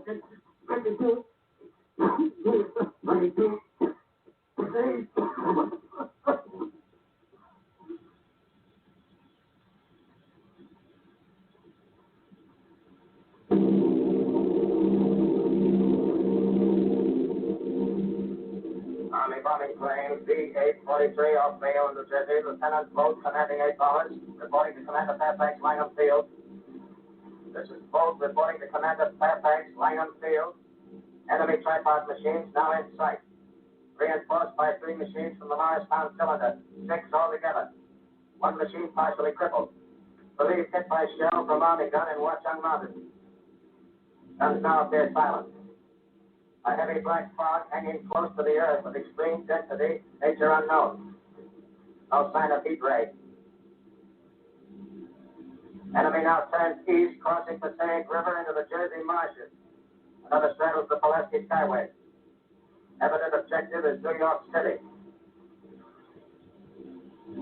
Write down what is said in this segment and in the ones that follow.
Army bombing plane B-843 off Mayo, New Jersey. Lieutenant Bolt, commanding 8 bombers, reporting to Commander Fairfax, Langham Field. This is Bolt reporting to Commander Fairfax, Langham Field. Enemy tripod machines now in sight. Reinforced by 3 machines from the Morristown cylinder. 6 altogether. 1 machine partially crippled. Believed hit by shell from Army gun in Watchung Mountain. Guns now appear silent. A heavy black fog hanging close to the earth with extreme density, nature unknown. No sign of heat ray. Enemy now turns east, crossing Passaic River into the Jersey marshes. Another straddles the Pulaski Skyway. Evident objective is New York City.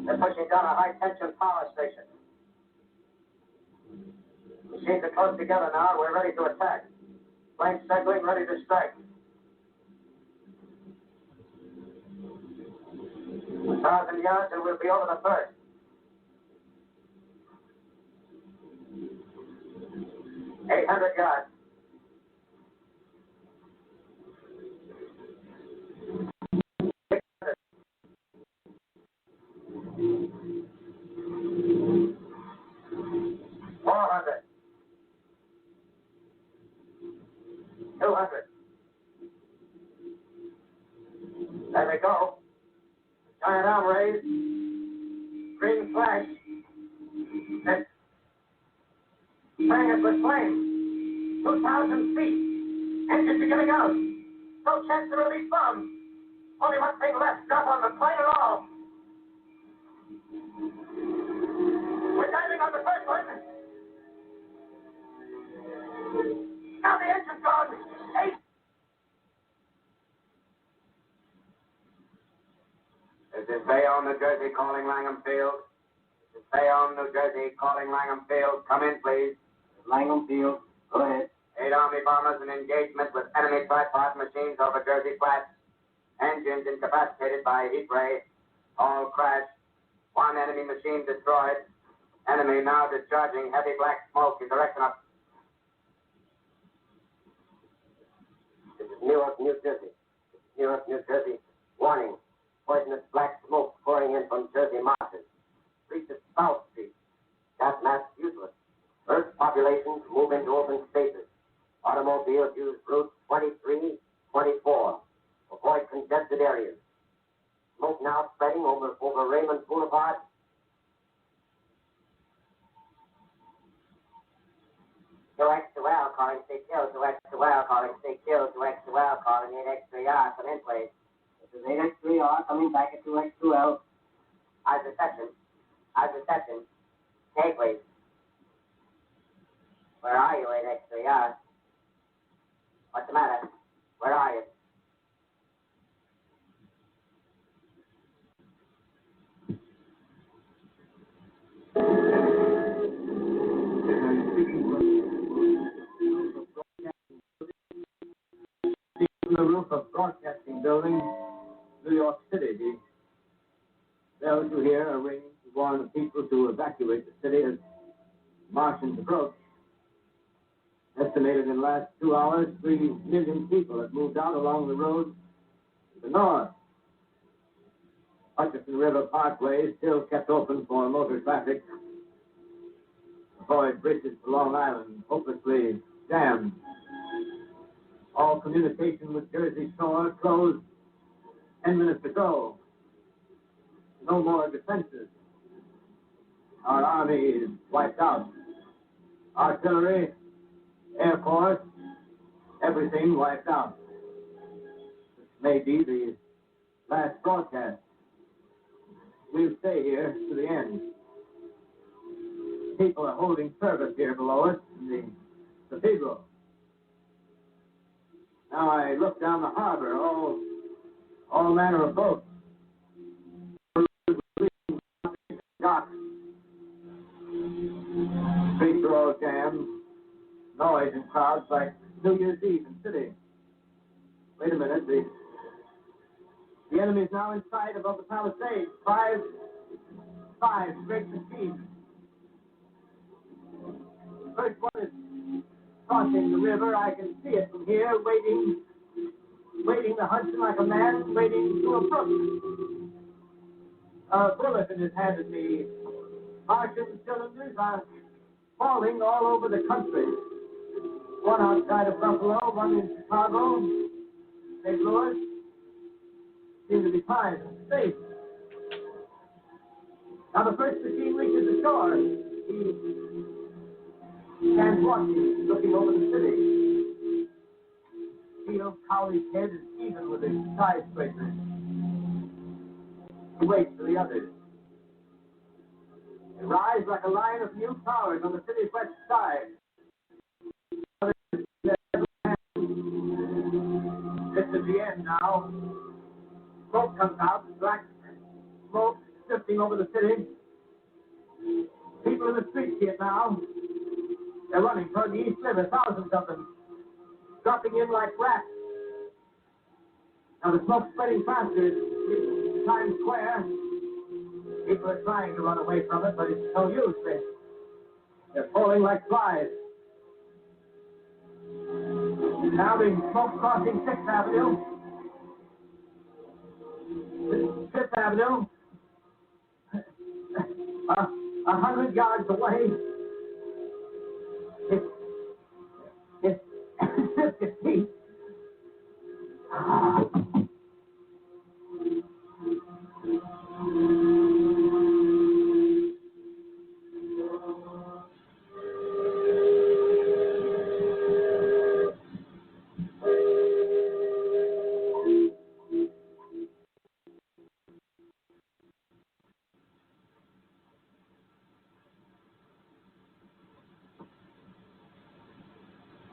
They're pushing down a high-tension power station. Machines are close together now. We're ready to attack. Planes circling, ready to strike. 1,000 yards and we'll be over the first. $800 yards. $400. $200. There we go. Giant arm raised. Green flash. Spraying us with flame. 2,000 feet. Engines are giving out. No chance to release bombs. Only one thing left. Drop on the plane and all. We're diving on the first one. Now the engine's gone. 8. This is Bayonne, New Jersey, calling Langham Field. This is Bayonne, New Jersey, calling Langham Field. Come in, please. Langham Field, go ahead. 8 Army bombers in engagement with enemy tripod machines over Jersey Flats. Engines incapacitated by heat ray. All crashed. 1 enemy machine destroyed. Enemy now discharging heavy black smoke in direction of... This is Newark, New Jersey. Newark, New Jersey. Warning. Poisonous black smoke pouring in from Jersey marshes. Reaches South Street. Gas mask useless. Earth populations move into open spaces. Automobiles use routes 23, 24. Avoid congested areas. Smoke now spreading over Raymond Boulevard. QX2L calling CQ, QX2L calling CQ, QX2L calling 8X3R, come in please. This is 8X3R coming back at 2X2L. How's reception? How's reception? Okay, please. Where are you, 8X3R? What's the matter? Where are you? From the roof of Broadcasting Building, New York City. The bells you hear are ringing to warn the people to evacuate the city as Martians approach. Estimated in the last 2 hours, 3 million people have moved out along the road to the north. Hutchinson River Parkway is still kept open for motor traffic. Avoid bridges to Long Island, hopelessly jammed. All communication with Jersey Shore closed 10 minutes ago. No more defenses. Our army is wiped out. Artillery, Air Force, everything wiped out. This may be the last broadcast. We'll stay here to the end. People are holding service here below us in the cathedral. Now I look down the harbor, all manner of boats. Docks. Streets are all jammed. noise in crowds like New Year's Eve in city. Wait a minute, the enemy is now in sight above the palisade. Five great machines. The first one is crossing the river. I can see it from here, waiting the Hudson like a man waiting to approach. A bullet in his hand at me. Martian cylinders are falling all over the country. One outside of Buffalo, one in Chicago, St. Louis. Seem to be fine and safe. Now the first machine reaches the shore. He stands watching, looking over the city. Steel Cowley's head is even with his skyscraper. He waits for the others. They rise like a line of new towers on the city's west side. This is the end now. Smoke comes out, black smoke drifting over the city. People in the streets see it now. They're running toward the East River, thousands of them, dropping in like rats. Now the smoke's spreading faster. It's Times Square. People are trying to run away from it, but it's no use. They're falling like flies. Now the smoke crossing 6th Avenue. 5th Avenue. 100 yards away. It's 50 feet.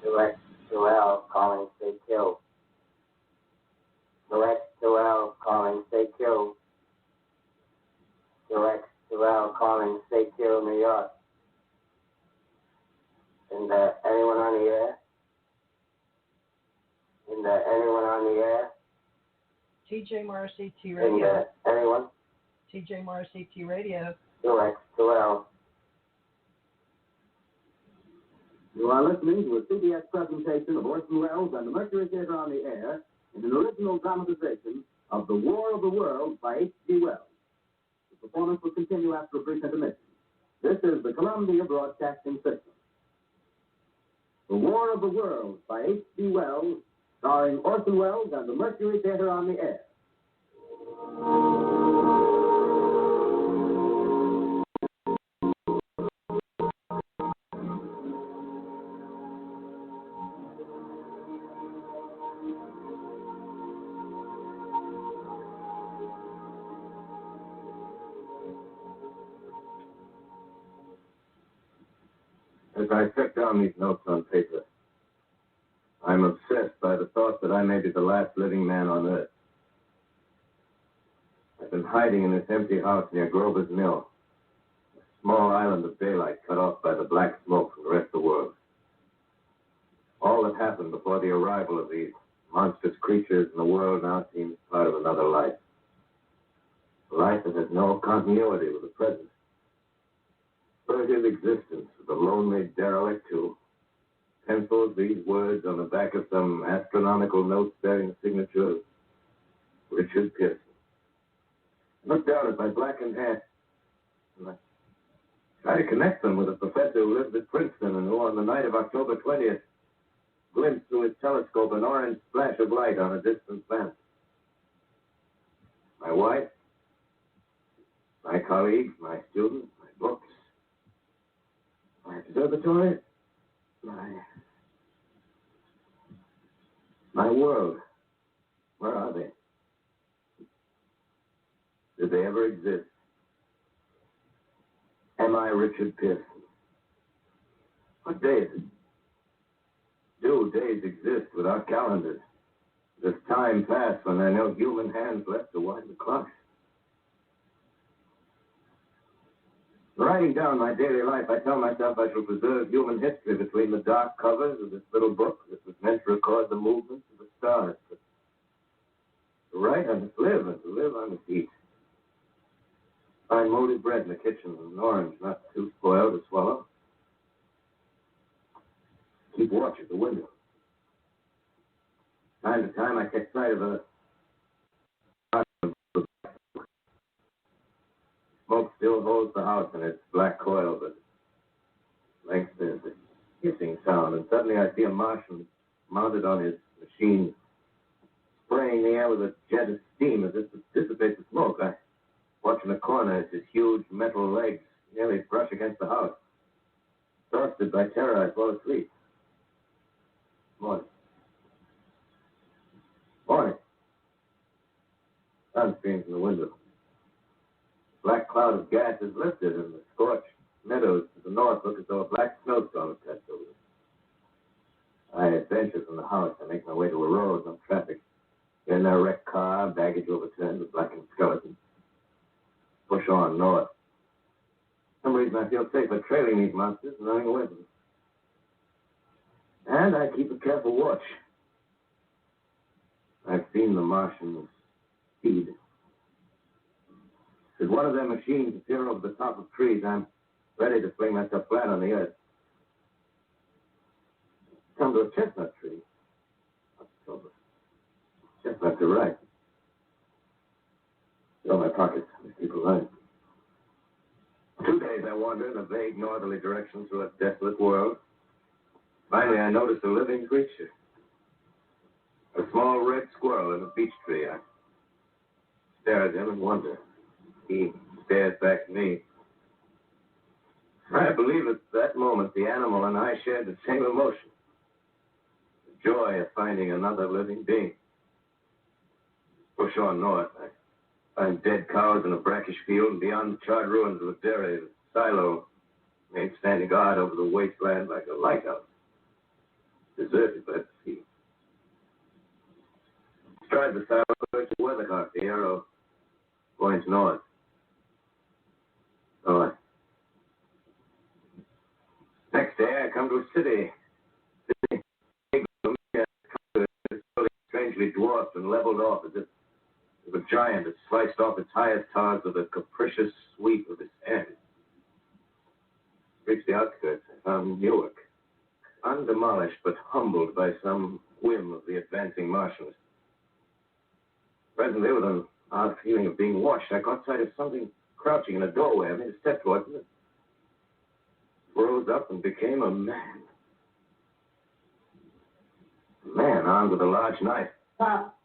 X2L calling, stay killed. X2L calling, stay killed. X2L calling, stay killed, New York. And anyone on the air? And anyone on the air? TJ Morris ET Radio. And anyone? TJ Morris ET Radio. X2L. You are listening to a CBS presentation of Orson Welles and the Mercury Theater on the Air in an original dramatization of The War of the Worlds by H.G. Wells. The performance will continue after a brief intermission. This is the Columbia Broadcasting System. The War of the Worlds by H.G. Wells, starring Orson Welles and the Mercury Theater on the Air. As I set down these notes on paper, I'm obsessed by the thought that I may be the last living man on Earth. I've been hiding in this empty house near Grover's Mill, a small island of daylight cut off by the black smoke from the rest of the world. All that happened before the arrival of these monstrous creatures in the world now seems part of another life. A life that has no continuity with the present. Furtive existence of the lonely derelict who pencils these words on the back of some astronomical note bearing the signature of Richard Pearson. I look down at my blackened hat and I try to connect them with a professor who lived at Princeton and who on the night of October 20th glimpsed through his telescope an orange splash of light on a distant planet. My wife, my colleagues, my students, my books, my observatory, my world. Where are they? Did they ever exist? Am I Richard Pearson? What day is it? Do days exist without calendars? Does time pass when there are no human hands left to wind the clocks? Writing down my daily life, I tell myself I shall preserve human history between the dark covers of this little book that was meant to record the movements of the stars. But to write, I must live, and to live, I must eat. Find molded bread in the kitchen and an orange, not too spoiled to swallow. Keep watch at the window. Time to time, I catch sight of a smoke still holds the house in its black coil, but length there's a hissing sound, and suddenly I see a Martian mounted on his machine, spraying the air with a jet of steam as if to dissipate the smoke. I watch in the corner as his huge metal legs nearly brush against the house. Exhausted by terror, I fall asleep. Morning. Morning. Sun streams from the window. The black cloud of gas is lifted, and the scorched meadows to the north look as though a black snowstorm had passed over them. I venture from the house. I make my way to a road, no traffic. Get in a wrecked car, baggage overturned, a blackened skeleton. Push on north. For some reason I feel safer trailing these monsters and running away from them. And I keep a careful watch. I've seen the Martians speed. Should one of their machines appear over the top of trees, I'm ready to fling myself flat on the earth. Come to a chestnut tree. October. Chestnuts are ripe. Fill my pockets. I keep alive. 2 days I wander in a vague northerly direction through a desolate world. Finally, I notice a living creature. A small red squirrel in a beech tree. I stare at him and wonder. He stares back at me. I believe at that moment the animal and I shared the same emotion. The joy of finding another living being. Push on north. I find dead cows in a brackish field, and beyond the charred ruins of a dairy, the silo made standing guard over the wasteland like a lighthouse. Deserted by the sea. Stride the silo to Weathercock, the arrow points north. North. Next day, I come to a city. Strangely dwarfed and leveled off as if a giant had sliced off its highest towers with a capricious sweep of his hand. Reached the outskirts, I found Newark, undemolished but humbled by some whim of the advancing Martians. Presently, with an odd feeling of being watched, I caught sight of something crouching in a doorway. I made a step towards it. Rose up and became a man. A man armed with a large knife. Stop!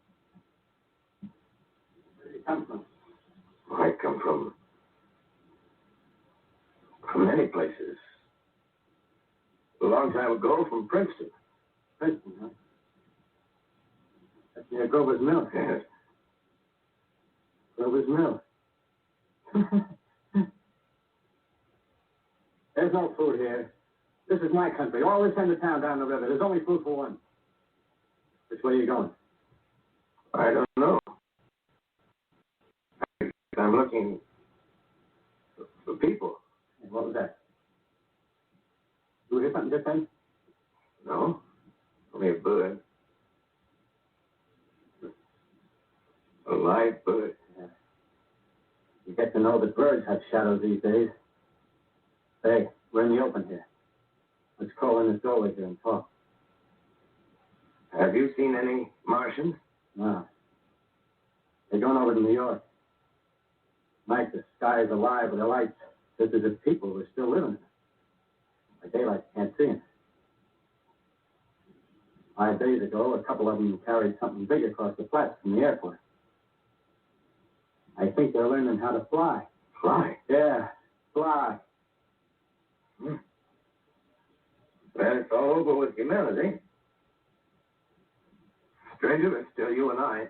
Where did you come from? I come from many places. A long time ago, from Princeton. Princeton, huh? That's near Grover's Mill. Yes. Grover's Mill. There's no food here. This is my country. All this end of town down the river. There's only food for one. Which way are you going? I don't know. I'm looking for people. And what was that? You hear something just then? No, only a bird. A live bird. Yeah. You get to know that birds have shadows these days. Hey, we're in the open here. Let's crawl in this doorway here and talk. Have you seen any Martians? No. They're going over to New York. Night, the sky is alive with their lights. Just as if people were still living in it. By daylight, you can't see them. 5 days ago, a couple of them carried something big across the flats from the airport. I think they're learning how to fly. Fly? Yeah, fly. Well, it's all over with humanity. Stranger, it's still you and I.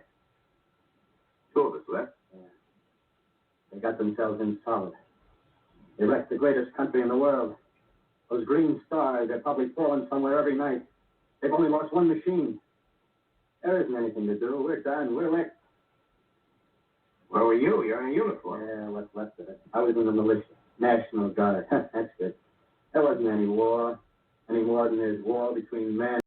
2 of us left. Yeah. They got themselves in solid. They wrecked the greatest country in the world. Those green stars, they're probably falling somewhere every night. They've only lost one machine. There isn't anything to do. We're done. We're licked. Where were you? You're in a uniform. Yeah, what's left of it. I was in the militia. National Guard. That's good. There wasn't any war, any more than there's war between man